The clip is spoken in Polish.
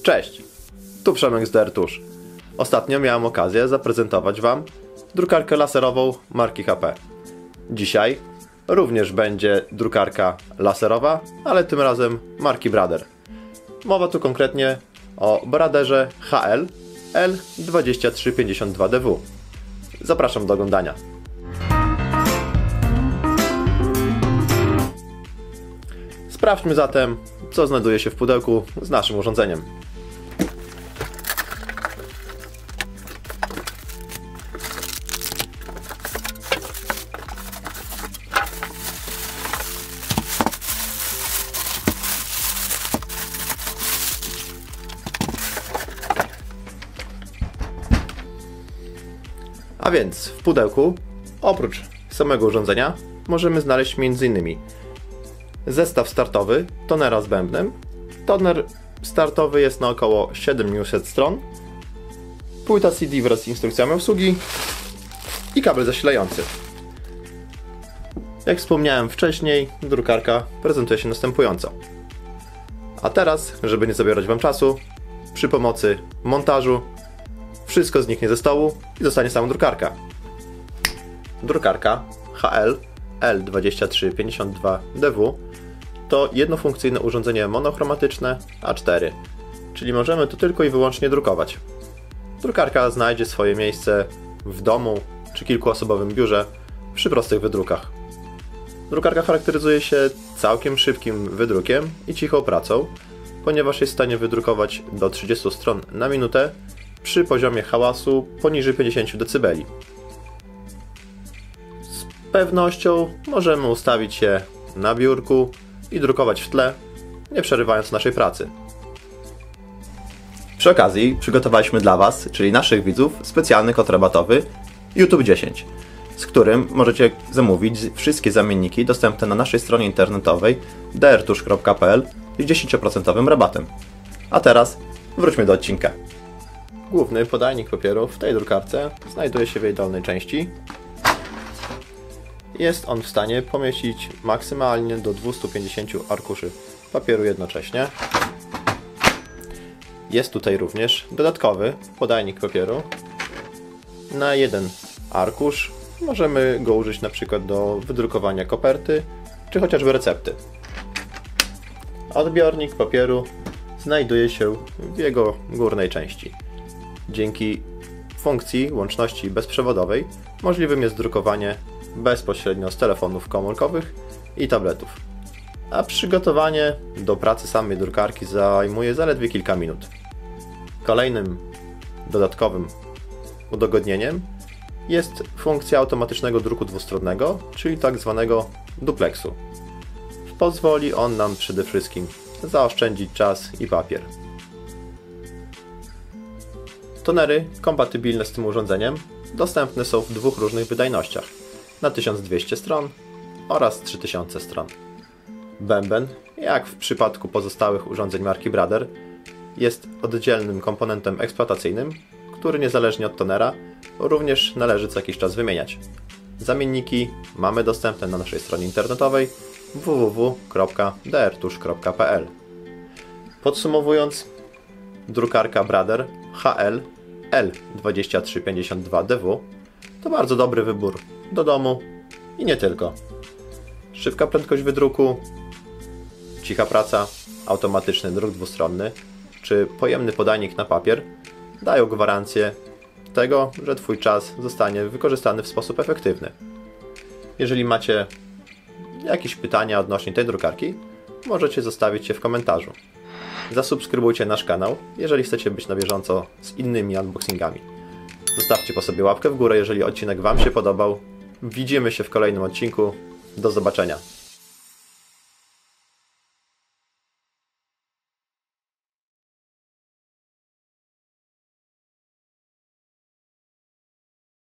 Cześć, tu Przemek z DR Tusz. Ostatnio miałem okazję zaprezentować Wam drukarkę laserową marki HP. Dzisiaj również będzie drukarka laserowa, ale tym razem marki Brother. Mowa tu konkretnie o Brotherze HL L2352DW. Zapraszam do oglądania. Sprawdźmy zatem, co znajduje się w pudełku z naszym urządzeniem. A więc w pudełku, oprócz samego urządzenia, możemy znaleźć m.in. zestaw startowy tonera z bębnem. Toner startowy jest na około 700 stron. Płyta CD wraz z instrukcjami obsługi i kabel zasilający. Jak wspomniałem wcześniej, drukarka prezentuje się następująco. A teraz, żeby nie zabierać Wam czasu, przy pomocy montażu wszystko zniknie ze stołu i zostanie sama drukarka. Drukarka HL L2352DW to jednofunkcyjne urządzenie monochromatyczne A4, czyli możemy tu tylko i wyłącznie drukować. Drukarka znajdzie swoje miejsce w domu czy kilkuosobowym biurze przy prostych wydrukach. Drukarka charakteryzuje się całkiem szybkim wydrukiem i cichą pracą, ponieważ jest w stanie wydrukować do 30 stron na minutę przy poziomie hałasu poniżej 50 dB. Z pewnością możemy ustawić się na biurku i drukować w tle, nie przerywając naszej pracy. Przy okazji przygotowaliśmy dla Was, czyli naszych widzów, specjalny kod rabatowy YouTube 10, z którym możecie zamówić wszystkie zamienniki dostępne na naszej stronie internetowej drtusz.pl z 10% rabatem. A teraz wróćmy do odcinka. Główny podajnik papieru w tej drukarce znajduje się w jej dolnej części. Jest on w stanie pomieścić maksymalnie do 250 arkuszy papieru jednocześnie. Jest tutaj również dodatkowy podajnik papieru. Na jeden arkusz możemy go użyć na przykład do wydrukowania koperty czy chociażby recepty. Odbiornik papieru znajduje się w jego górnej części. Dzięki funkcji łączności bezprzewodowej możliwym jest drukowanie bezpośrednio z telefonów komórkowych i tabletów. A przygotowanie do pracy samej drukarki zajmuje zaledwie kilka minut. Kolejnym dodatkowym udogodnieniem jest funkcja automatycznego druku dwustronnego, czyli tak zwanego dupleksu. Pozwoli on nam przede wszystkim zaoszczędzić czas i papier. Tonery kompatybilne z tym urządzeniem dostępne są w dwóch różnych wydajnościach, na 1200 stron oraz 3000 stron. Bęben, jak w przypadku pozostałych urządzeń marki Brother, jest oddzielnym komponentem eksploatacyjnym, który niezależnie od tonera również należy co jakiś czas wymieniać. Zamienniki mamy dostępne na naszej stronie internetowej www.drtusz.pl. Podsumowując, drukarka Brother HL L2352DW to bardzo dobry wybór do domu i nie tylko. Szybka prędkość wydruku, cicha praca, automatyczny druk dwustronny czy pojemny podajnik na papier dają gwarancję tego, że Twój czas zostanie wykorzystany w sposób efektywny. Jeżeli macie jakieś pytania odnośnie tej drukarki, możecie zostawić je w komentarzu. Zasubskrybujcie nasz kanał, jeżeli chcecie być na bieżąco z innymi unboxingami. Zostawcie po sobie łapkę w górę, jeżeli odcinek Wam się podobał. Widzimy się w kolejnym odcinku. Do zobaczenia.